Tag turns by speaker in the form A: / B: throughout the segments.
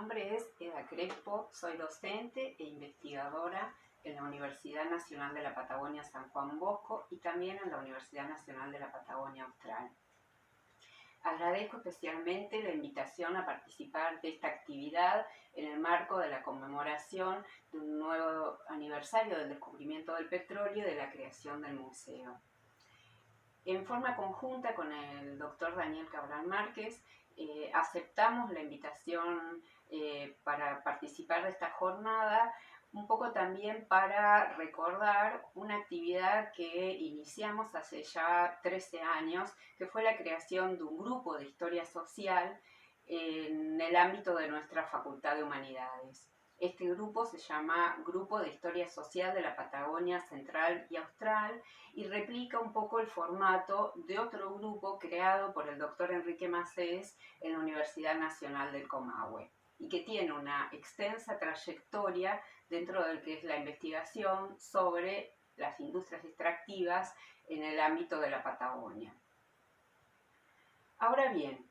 A: nombre es Eda Crespo, soy docente e investigadora en la Universidad Nacional de la Patagonia San Juan Bosco y también en la Universidad Nacional de la Patagonia Austral. Agradezco especialmente la invitación a participar de esta actividad en el marco de la conmemoración de un nuevo aniversario del descubrimiento del petróleo y de la creación del museo. En forma conjunta con el doctor Daniel Cabral Márquez, aceptamos la invitación para participar de esta jornada, un poco también para recordar una actividad que iniciamos hace ya 13 años, que fue la creación de un grupo de historia social en el ámbito de nuestra Facultad de Humanidades. Este grupo se llama Grupo de Historia Social de la Patagonia Central y Austral y replica un poco el formato de otro grupo creado por el doctor Enrique Macés en la Universidad Nacional del Comahue y que tiene una extensa trayectoria dentro del que es la investigación sobre las industrias extractivas en el ámbito de la Patagonia. Ahora bien,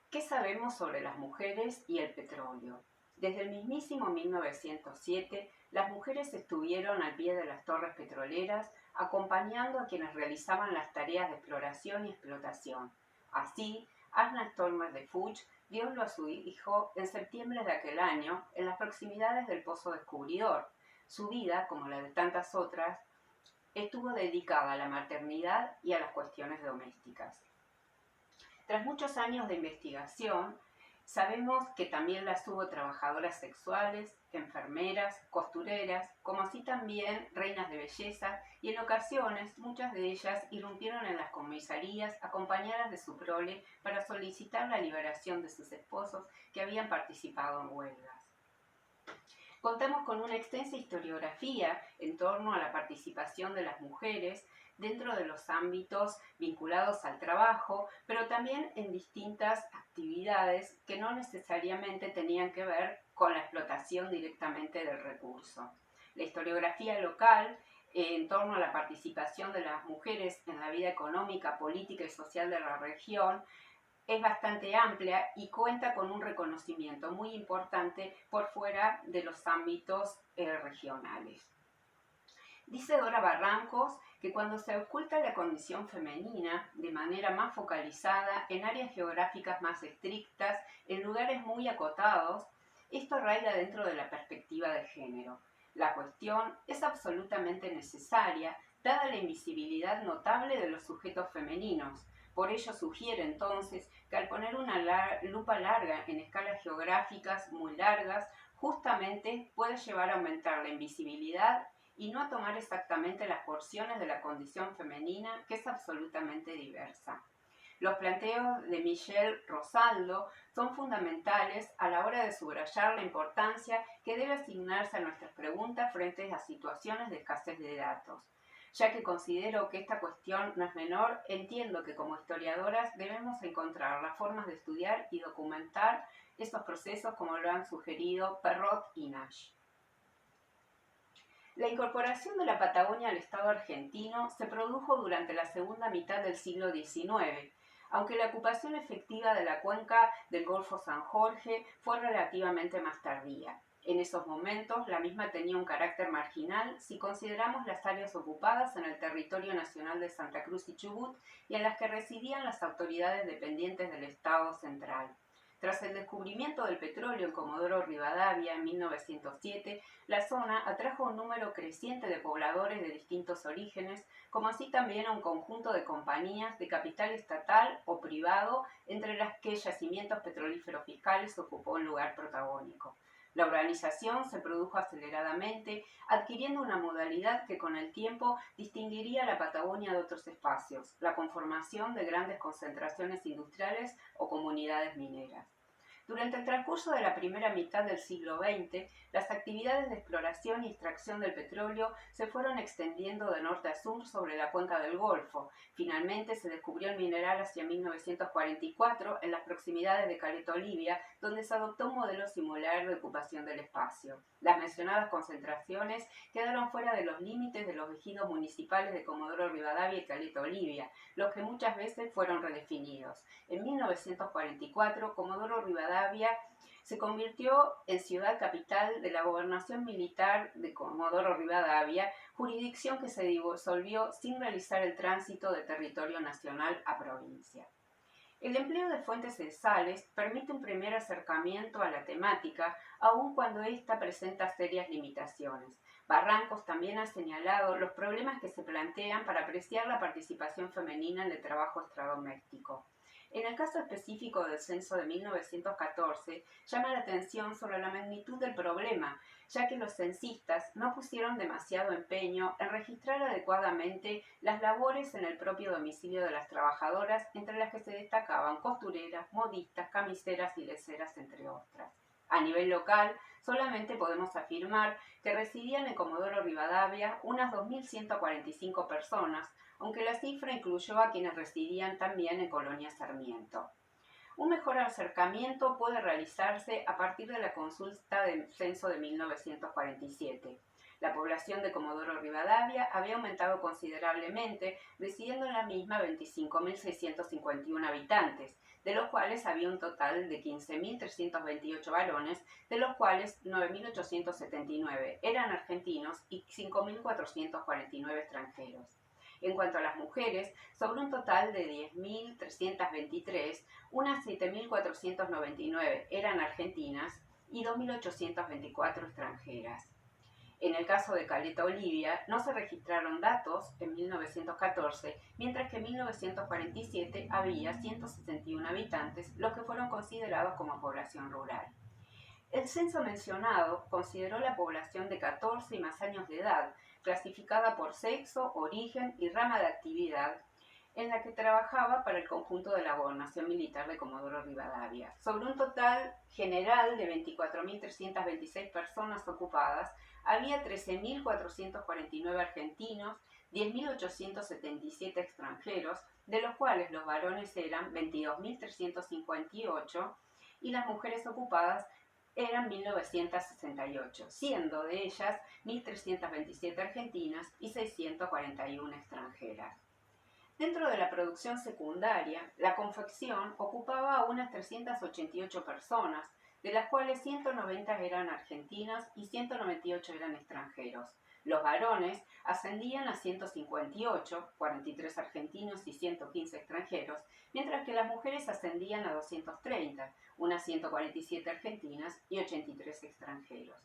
A: ¿qué sabemos sobre las mujeres y el petróleo? Desde el mismísimo 1907, las mujeres estuvieron al pie de las torres petroleras acompañando a quienes realizaban las tareas de exploración y explotación. Así, Asna Stolmer de Fuch dio a su hijo en septiembre de aquel año en las proximidades del Pozo Descubridor. Su vida, como la de tantas otras, estuvo dedicada a la maternidad y a las cuestiones domésticas. Tras muchos años de investigación, sabemos que también las hubo trabajadoras sexuales, enfermeras, costureras, como así también reinas de belleza, y en ocasiones muchas de ellas irrumpieron en las comisarías acompañadas de su prole para solicitar la liberación de sus esposos que habían participado en huelgas. Contamos con una extensa historiografía en torno a la participación de las mujeres dentro de los ámbitos vinculados al trabajo, pero también en distintas actividades que no necesariamente tenían que ver con la explotación directamente del recurso. La historiografía local en torno a la participación de las mujeres en la vida económica, política y social de la región es bastante amplia y cuenta con un reconocimiento muy importante por fuera de los ámbitos regionales. Dice Dora Barrancos que cuando se oculta la condición femenina de manera más focalizada en áreas geográficas más estrictas, en lugares muy acotados, esto arraiga dentro de la perspectiva de género. La cuestión es absolutamente necesaria, dada la invisibilidad notable de los sujetos femeninos. Por ello sugiere entonces que al poner una lupa larga en escalas geográficas muy largas, justamente puede llevar a aumentar la invisibilidad y no a tomar exactamente las porciones de la condición femenina, que es absolutamente diversa. Los planteos de Michelle Rosaldo son fundamentales a la hora de subrayar la importancia que debe asignarse a nuestras preguntas frente a situaciones de escasez de datos. Ya que considero que esta cuestión no es menor, entiendo que como historiadoras debemos encontrar las formas de estudiar y documentar estos procesos como lo han sugerido Perrot y Nash. La incorporación de la Patagonia al Estado argentino se produjo durante la segunda mitad del siglo XIX, aunque la ocupación efectiva de la cuenca del Golfo San Jorge fue relativamente más tardía. En esos momentos, la misma tenía un carácter marginal si consideramos las áreas ocupadas en el territorio nacional de Santa Cruz y Chubut y en las que residían las autoridades dependientes del Estado central. Tras el descubrimiento del petróleo en Comodoro Rivadavia en 1907, la zona atrajo un número creciente de pobladores de distintos orígenes, como así también a un conjunto de compañías de capital estatal o privado, entre las que Yacimientos Petrolíferos Fiscales ocupó un lugar protagónico. La urbanización se produjo aceleradamente, adquiriendo una modalidad que con el tiempo distinguiría a la Patagonia de otros espacios, la conformación de grandes concentraciones industriales o comunidades mineras. Durante el transcurso de la primera mitad del siglo XX, las actividades de exploración y extracción del petróleo se fueron extendiendo de norte a sur sobre la cuenca del Golfo. Finalmente se descubrió el mineral hacia 1944 en las proximidades de Caleta Olivia, donde se adoptó un modelo similar de ocupación del espacio. Las mencionadas concentraciones quedaron fuera de los límites de los ejidos municipales de Comodoro Rivadavia y Caleta Olivia, los que muchas veces fueron redefinidos. En 1944, Comodoro Rivadavia se convirtió en ciudad capital de la gobernación militar de Comodoro Rivadavia, jurisdicción que se disolvió sin realizar el tránsito de territorio nacional a provincia. El empleo de fuentes sensales permite un primer acercamiento a la temática, aun cuando ésta presenta serias limitaciones. Barrancos también ha señalado los problemas que se plantean para apreciar la participación femenina en el trabajo extradoméstico. En el caso específico del censo de 1914, llama la atención sobre la magnitud del problema, ya que los censistas no pusieron demasiado empeño en registrar adecuadamente las labores en el propio domicilio de las trabajadoras, entre las que se destacaban costureras, modistas, camiseras y leseras, entre otras. A nivel local, solamente podemos afirmar que residían en Comodoro Rivadavia unas 2.145 personas, aunque la cifra incluyó a quienes residían también en Colonia Sarmiento. Un mejor acercamiento puede realizarse a partir de la consulta del censo de 1947. La población de Comodoro Rivadavia había aumentado considerablemente, residiendo en la misma 25.651 habitantes, de los cuales había un total de 15.328 varones, de los cuales 9.879 eran argentinos y 5.449 extranjeros. En cuanto a las mujeres, sobre un total de 10.323, unas 7.499 eran argentinas y 2.824 extranjeras. En el caso de Caleta Olivia, no se registraron datos en 1914, mientras que en 1947 había 161 habitantes, los que fueron considerados como población rural. El censo mencionado consideró la población de 14 y más años de edad, clasificada por sexo, origen y rama de actividad, en la que trabajaba para el conjunto de la gobernación militar de Comodoro Rivadavia. Sobre un total general de 24.326 personas ocupadas, había 13.449 argentinos, 10.877 extranjeros, de los cuales los varones eran 22.358 y las mujeres ocupadas eran 1.968, siendo de ellas 1.327 argentinas y 641 extranjeras. Dentro de la producción secundaria, la confección ocupaba a unas 388 personas, de las cuales 190 eran argentinas y 198 eran extranjeros. Los varones ascendían a 158, 43 argentinos y 115 extranjeros, mientras que las mujeres ascendían a 230, unas 147 argentinas y 83 extranjeros.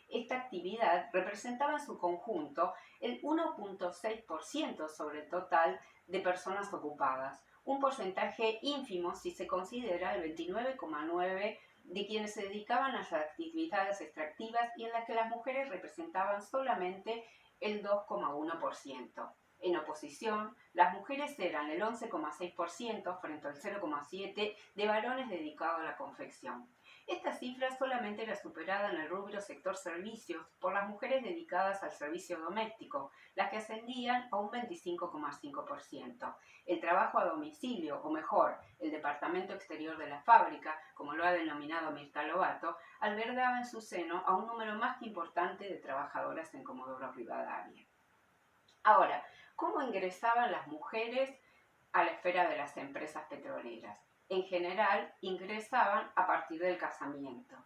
A: Esta actividad representaba en su conjunto el 1.6% sobre el total de personas ocupadas, un porcentaje ínfimo si se considera el 29,9% de quienes se dedicaban a las actividades extractivas y en las que las mujeres representaban solamente el 2,1%. En oposición, las mujeres eran el 11,6% frente al 0,7% de varones dedicados a la confección. Esta cifra solamente era superada en el rubro sector servicios por las mujeres dedicadas al servicio doméstico, las que ascendían a un 25,5%. El trabajo a domicilio, o mejor, el departamento exterior de la fábrica, como lo ha denominado Mirta Lobato, albergaba en su seno a un número más que importante de trabajadoras en Comodoro Rivadavia. Ahora, ¿cómo ingresaban las mujeres a la esfera de las empresas petroleras? En general, ingresaban a partir del casamiento.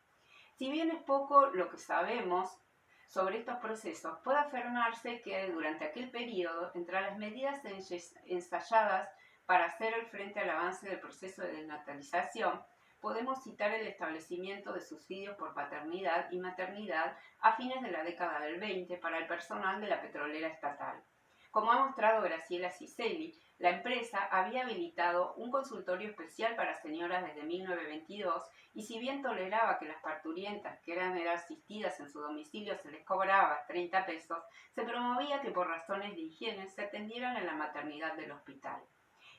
A: Si bien es poco lo que sabemos sobre estos procesos, puede afirmarse que durante aquel periodo, entre las medidas ensayadas para hacer el frente al avance del proceso de desnatalización, podemos citar el establecimiento de subsidios por paternidad y maternidad a fines de la década del 20 para el personal de la petrolera estatal. Como ha mostrado Graciela Ciselli, la empresa había habilitado un consultorio especial para señoras desde 1922 y si bien toleraba que las parturientas que eran asistidas en su domicilio se les cobraba 30 pesos, se promovía que por razones de higiene se atendieran en la maternidad del hospital.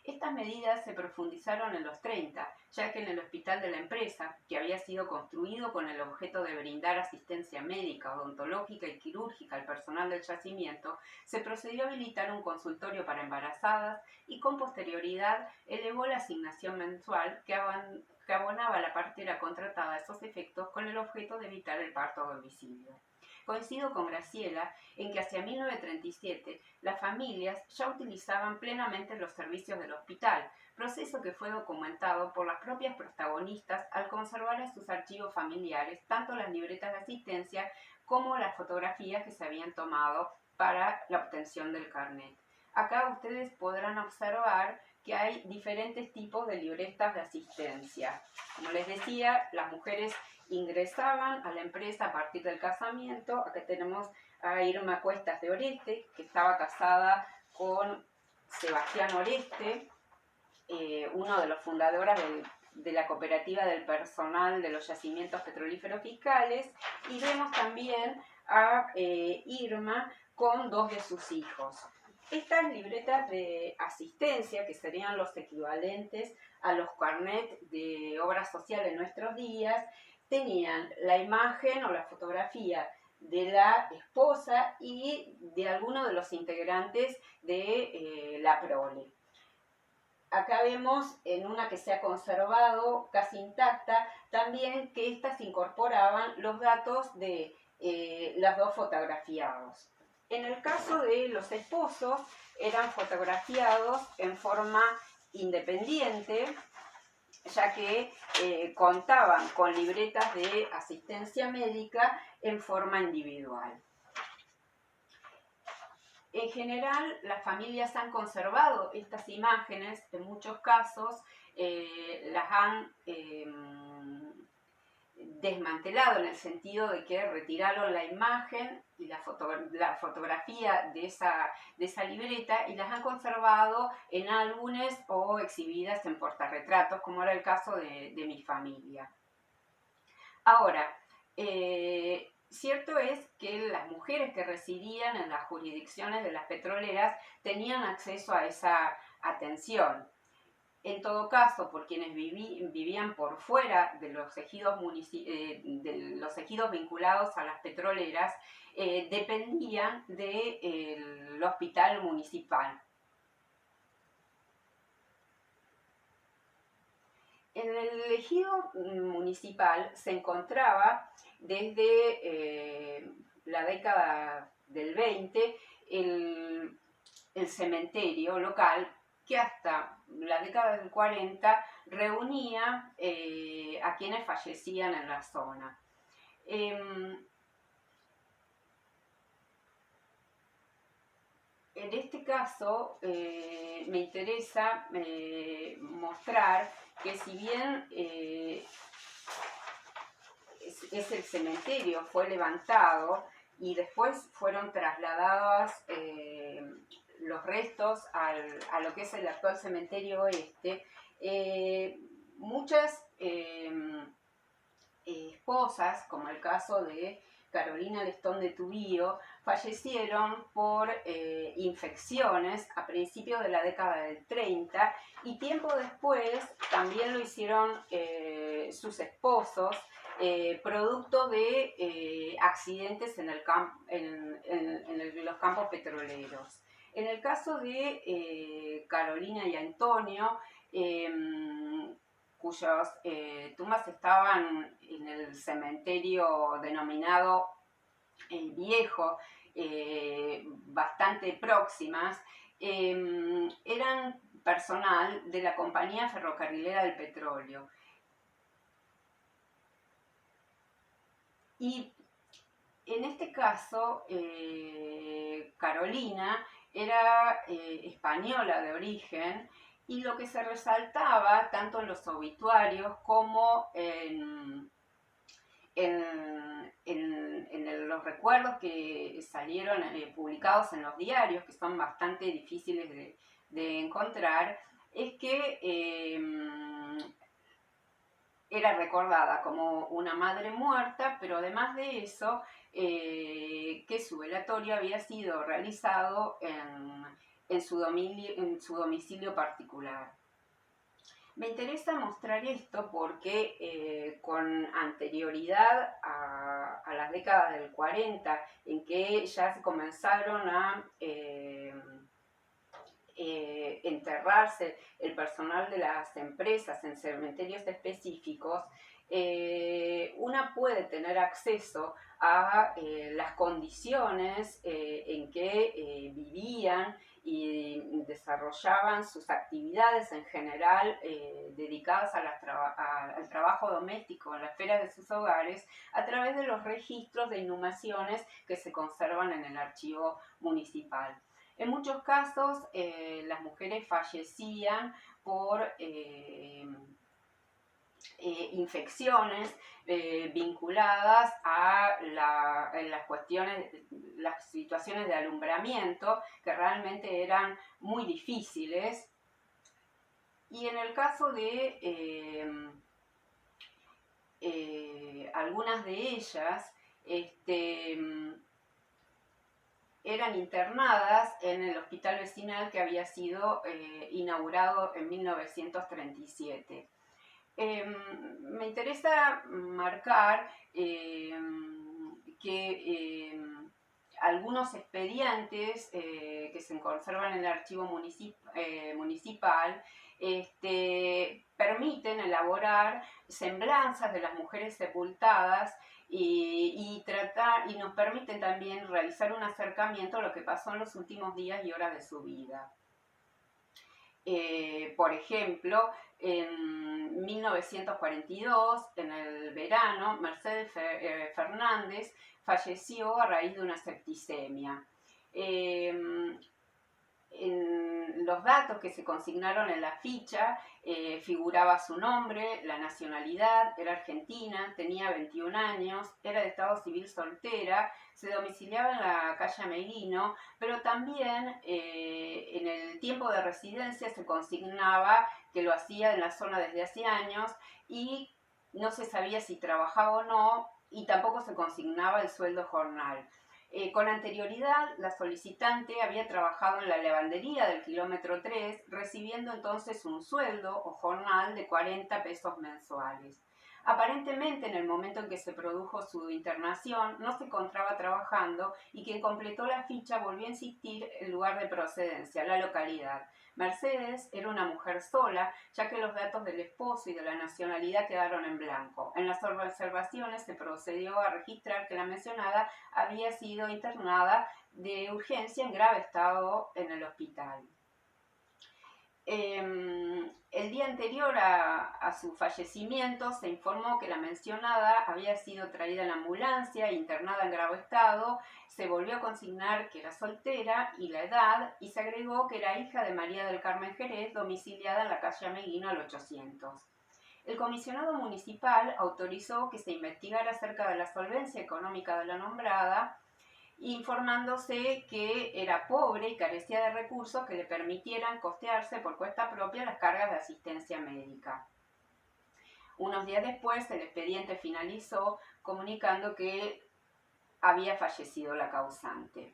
A: Estas medidas se profundizaron en los 30, ya que en el hospital de la empresa, que había sido construido con el objeto de brindar asistencia médica, odontológica y quirúrgica al personal del yacimiento, se procedió a habilitar un consultorio para embarazadas y con posterioridad elevó la asignación mensual que abonaba la partera contratada a esos efectos con el objeto de evitar el parto a domicilio. Coincido con Graciela en que hacia 1937 las familias ya utilizaban plenamente los servicios del hospital, proceso que fue documentado por las propias protagonistas al conservar en sus archivos familiares tanto las libretas de asistencia como las fotografías que se habían tomado para la obtención del carnet. Acá ustedes podrán observar que hay diferentes tipos de libretas de asistencia. Como les decía, las mujeres ingresaban a la empresa a partir del casamiento. Acá tenemos a Irma Cuestas de Oreste, que estaba casada con Sebastián Oreste, uno de los fundadores de la cooperativa del personal de los yacimientos petrolíferos fiscales, y vemos también a Irma con 2 de sus hijos. Estas libretas de asistencia, que serían los equivalentes a los carnets de obra social en nuestros días, tenían la imagen o la fotografía de la esposa y de alguno de los integrantes de la prole. Acá vemos en una que se ha conservado casi intacta también que estas incorporaban los datos de los 2 fotografiados. En el caso de los esposos, eran fotografiados en forma independiente, ya que contaban con libretas de asistencia médica en forma individual. En general, las familias han conservado estas imágenes, en muchos casos las han desmantelado en el sentido de que retiraron la imagen y la fotografía de esa libreta y las han conservado en álbumes o exhibidas en portarretratos, como era el caso de mi familia. Ahora, cierto es que las mujeres que residían en las jurisdicciones de las petroleras tenían acceso a esa atención. En todo caso, por quienes vivían por fuera de los ejidos vinculados a las petroleras, dependían del hospital municipal. En el ejido municipal se encontraba desde la década del 20 el cementerio local, que hasta la década del 40 reunía a quienes fallecían en la zona. En este caso me interesa mostrar que si bien el cementerio fue levantado y después fueron trasladados los restos a lo que es el actual cementerio oeste, muchas esposas, como el caso de Carolina Lestón de Tubío, fallecieron por infecciones a principios de la década del 30 y tiempo después también lo hicieron sus esposos, producto de accidentes en los campos petroleros. En el caso de Carolina y Antonio, cuyas tumbas estaban en el cementerio denominado El Viejo, bastante próximas, eran personal de la Compañía Ferrocarrilera del Petróleo. Y en este caso, Carolina era española de origen, y lo que se resaltaba tanto en los obituarios como en los recuerdos que salieron publicados en los diarios, que son bastante difíciles de encontrar, es que era recordada como una madre muerta, pero además de eso, que su velatorio había sido realizado en su domicilio particular. Me interesa mostrar esto porque con anterioridad a las décadas del 40, en que ya se comenzaron a enterrarse el personal de las empresas en cementerios específicos, una puede tener acceso a las condiciones en que vivían y desarrollaban sus actividades en general dedicadas al trabajo doméstico en la esfera de sus hogares a través de los registros de inhumaciones que se conservan en el archivo municipal. En muchos casos las mujeres fallecían por infecciones vinculadas a las cuestiones, las situaciones de alumbramiento que realmente eran muy difíciles. Y en el caso de algunas de ellas, eran internadas en el hospital vecinal que había sido inaugurado en 1937. Me interesa marcar que algunos expedientes que se conservan en el archivo municipal permiten elaborar semblanzas de las mujeres sepultadas y nos permiten también realizar un acercamiento a lo que pasó en los últimos días y horas de su vida. Por ejemplo, en 1942, en el verano, Mercedes Fernández falleció a raíz de una septicemia. En los datos que se consignaron en la ficha figuraba su nombre, la nacionalidad, era argentina, tenía 21 años, era de estado civil soltera, se domiciliaba en la calle Ameguino, pero también en el tiempo de residencia se consignaba que lo hacía en la zona desde hace años y no se sabía si trabajaba o no y tampoco se consignaba el sueldo jornal. Con anterioridad, la solicitante había trabajado en la lavandería del kilómetro 3, recibiendo entonces un sueldo o jornal de 40 pesos mensuales. Aparentemente, en el momento en que se produjo su internación, no se encontraba trabajando y quien completó la ficha volvió a insistir el lugar de procedencia, la localidad. Mercedes era una mujer sola, ya que los datos del esposo y de la nacionalidad quedaron en blanco. En las observaciones se procedió a registrar que la mencionada había sido internada de urgencia en grave estado en el hospital. El día anterior a su fallecimiento se informó que la mencionada había sido traída en ambulancia e internada en grave estado. Se volvió a consignar que era soltera y la edad, y se agregó que era hija de María del Carmen Jerez, domiciliada en la calle Ameguino al 800. El comisionado municipal autorizó que se investigara acerca de la solvencia económica de la nombrada, informándose que era pobre y carecía de recursos que le permitieran costearse por cuenta propia las cargas de asistencia médica. Unos días después el expediente finalizó comunicando que había fallecido la causante.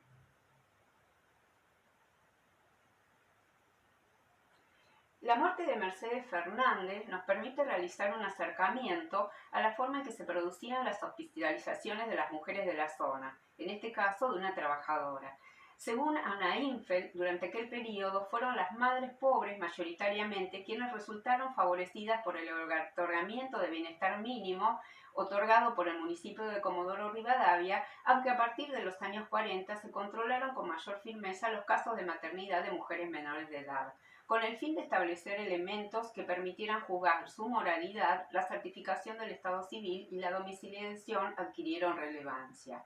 A: La muerte de Mercedes Fernández nos permite realizar un acercamiento a la forma en que se producían las hospitalizaciones de las mujeres de la zona, en este caso de una trabajadora. Según Ana Infeld, durante aquel periodo fueron las madres pobres mayoritariamente quienes resultaron favorecidas por el otorgamiento de bienestar mínimo otorgado por el municipio de Comodoro Rivadavia, aunque a partir de los años 40 se controlaron con mayor firmeza los casos de maternidad de mujeres menores de edad, con el fin de establecer elementos que permitieran juzgar su moralidad. La certificación del estado civil y la domiciliación adquirieron relevancia.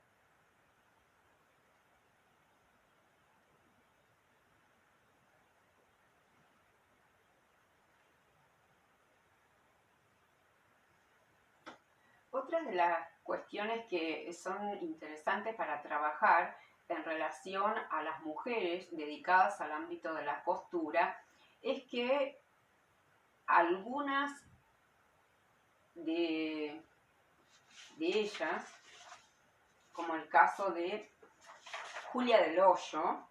A: Otras de las cuestiones que son interesantes para trabajar en relación a las mujeres dedicadas al ámbito de la costura es que algunas de ellas, como el caso de Julia del Hoyo,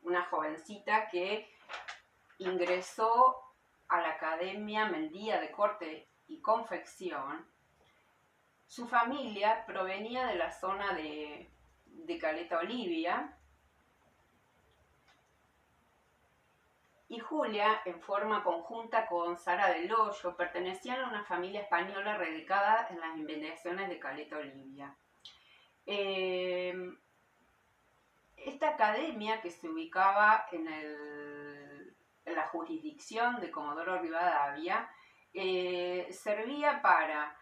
A: una jovencita que ingresó a la Academia Mendía de Corte y Confección. Su familia provenía de la zona de Caleta Olivia y Julia, en forma conjunta con Sara del Hoyo, pertenecían a una familia española radicada en las inmediaciones de Caleta Olivia. Esta academia, que se ubicaba en la jurisdicción de Comodoro Rivadavia, servía para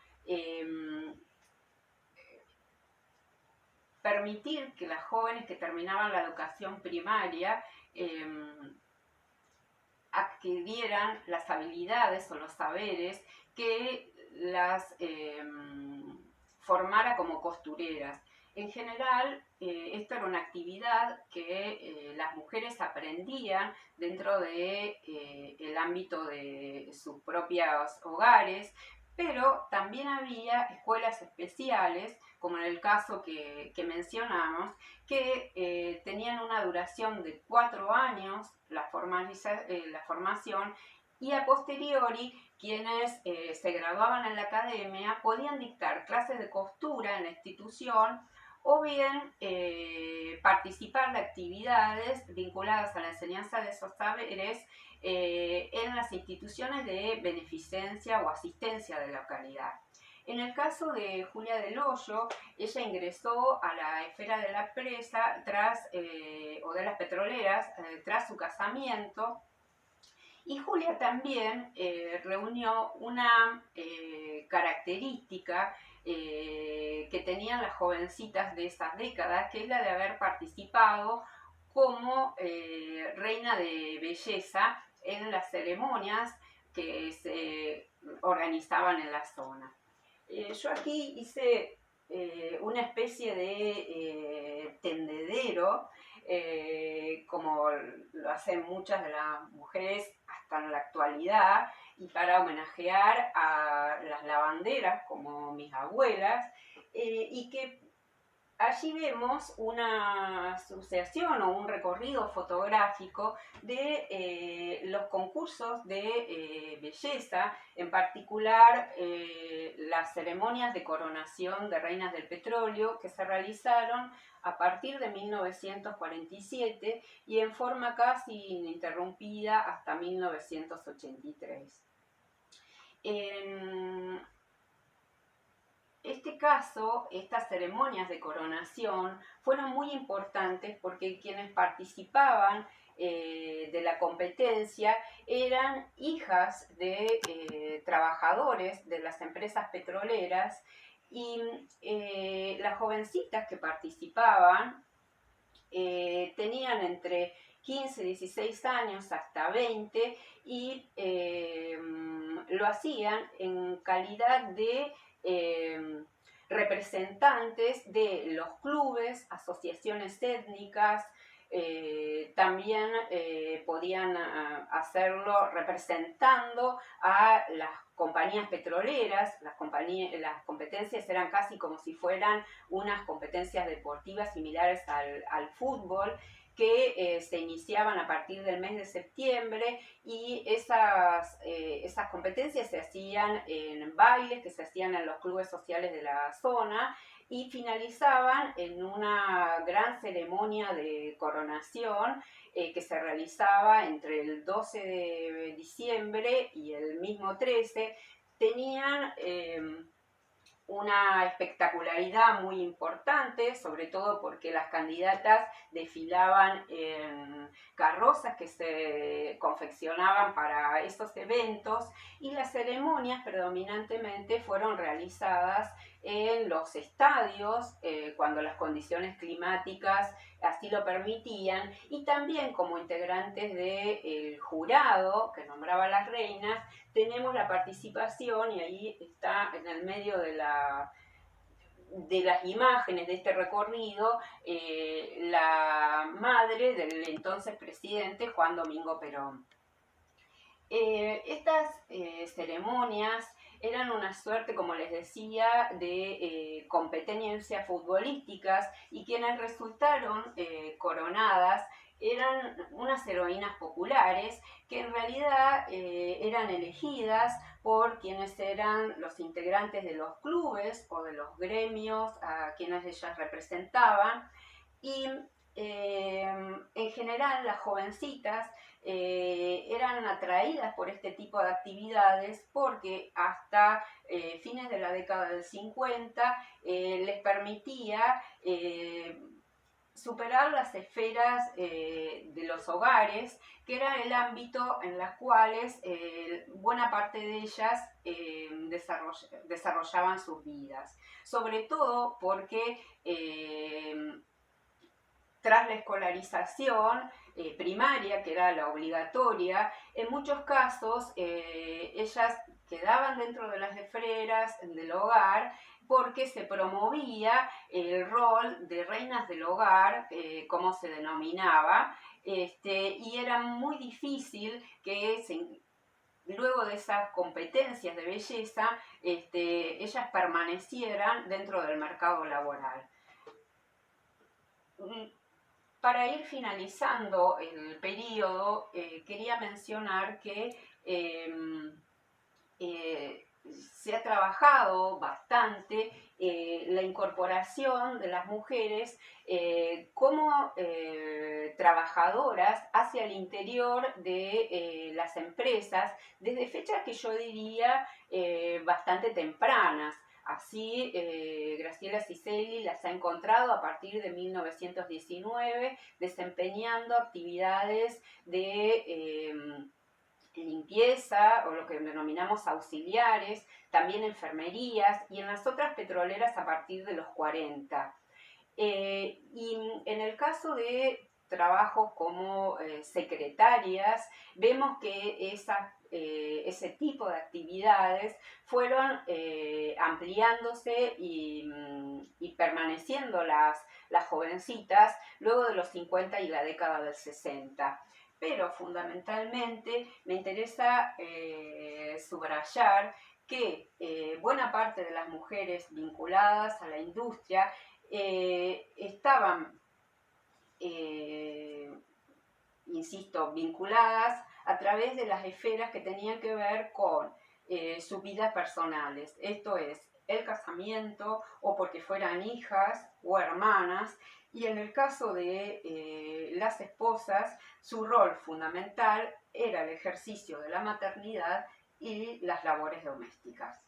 A: permitir que las jóvenes que terminaban la educación primaria adquirieran las habilidades o los saberes que las formara como costureras. En general, esto era una actividad que las mujeres aprendían dentro del ámbito de sus propios hogares, pero también había escuelas especiales, como en el caso que mencionamos, que tenían una duración de 4 años la formación, y a posteriori quienes se graduaban en la academia podían dictar clases de costura en la institución o bien participar de actividades vinculadas a la enseñanza de esos saberes en las instituciones de beneficencia o asistencia de la localidad. En el caso de Julia del Hoyo, ella ingresó a la esfera de la empresa o de las petroleras tras su casamiento, y Julia también reunió una característica que tenían las jovencitas de esas décadas, que es la de haber participado como reina de belleza en las ceremonias que se organizaban en la zona. Yo aquí hice una especie de tendedero, como lo hacen muchas de las mujeres hasta en la actualidad, y para homenajear a las lavanderas como mis abuelas, y que allí vemos una asociación o un recorrido fotográfico de los concursos de belleza, en particular las ceremonias de coronación de reinas del petróleo que se realizaron a partir de 1947 y en forma casi ininterrumpida hasta 1983. En este caso, estas ceremonias de coronación fueron muy importantes porque quienes participaban de la competencia eran hijas de trabajadores de las empresas petroleras, y las jovencitas que participaban tenían entre 15, 16 años hasta 20, y lo hacían en calidad de representantes de los clubes, asociaciones étnicas. También podían hacerlo representando a las compañías petroleras. Las competencias eran casi como si fueran unas competencias deportivas similares al fútbol, que se iniciaban a partir del mes de septiembre, y esas competencias se hacían en bailes que se hacían en los clubes sociales de la zona y finalizaban en una gran ceremonia de coronación que se realizaba entre el 12 de diciembre y el mismo 13. Tenían una espectacularidad muy importante, sobre todo porque las candidatas desfilaban en carrozas que se confeccionaban para estos eventos, y las ceremonias predominantemente fueron realizadas en los estadios cuando las condiciones climáticas así lo permitían, y también como integrantes del jurado que nombraba a las reinas tenemos la participación, y ahí está en el medio de las imágenes de este recorrido, la madre del entonces presidente Juan Domingo Perón. Estas ceremonias eran una suerte, como les decía, de competencias futbolísticas, y quienes resultaron coronadas eran unas heroínas populares que en realidad eran elegidas por quienes eran los integrantes de los clubes o de los gremios a quienes ellas representaban, y en general las jovencitas eran atraídas por este tipo de actividades porque hasta fines de la década del 50 les permitía superar las esferas de los hogares, que era el ámbito en las cuales buena parte de ellas desarrollaban sus vidas. Sobre todo porque tras la escolarización primaria, que era la obligatoria, en muchos casos ellas quedaban dentro de las esferas del hogar porque se promovía el rol de reinas del hogar, como se denominaba, y era muy difícil que luego de esas competencias de belleza, ellas permanecieran dentro del mercado laboral. Para ir finalizando el periodo, quería mencionar que se ha trabajado bastante la incorporación de las mujeres como trabajadoras hacia el interior de las empresas, desde fechas que yo diría bastante tempranas. Así, Graciela Ciselli las ha encontrado a partir de 1919 desempeñando actividades de limpieza o lo que denominamos auxiliares, también enfermerías y en las otras petroleras a partir de los 40. Y en el caso de trabajos como secretarias, vemos que ese tipo de actividades fueron ampliándose y permaneciendo las jovencitas luego de los 50 y la década del 60. Pero fundamentalmente me interesa subrayar que buena parte de las mujeres vinculadas a la industria estaban, insisto, vinculadas a través de las esferas que tenían que ver con sus vidas personales. Esto es, el casamiento o porque fueran hijas o hermanas. Y en el caso de las esposas, su rol fundamental era el ejercicio de la maternidad y las labores domésticas.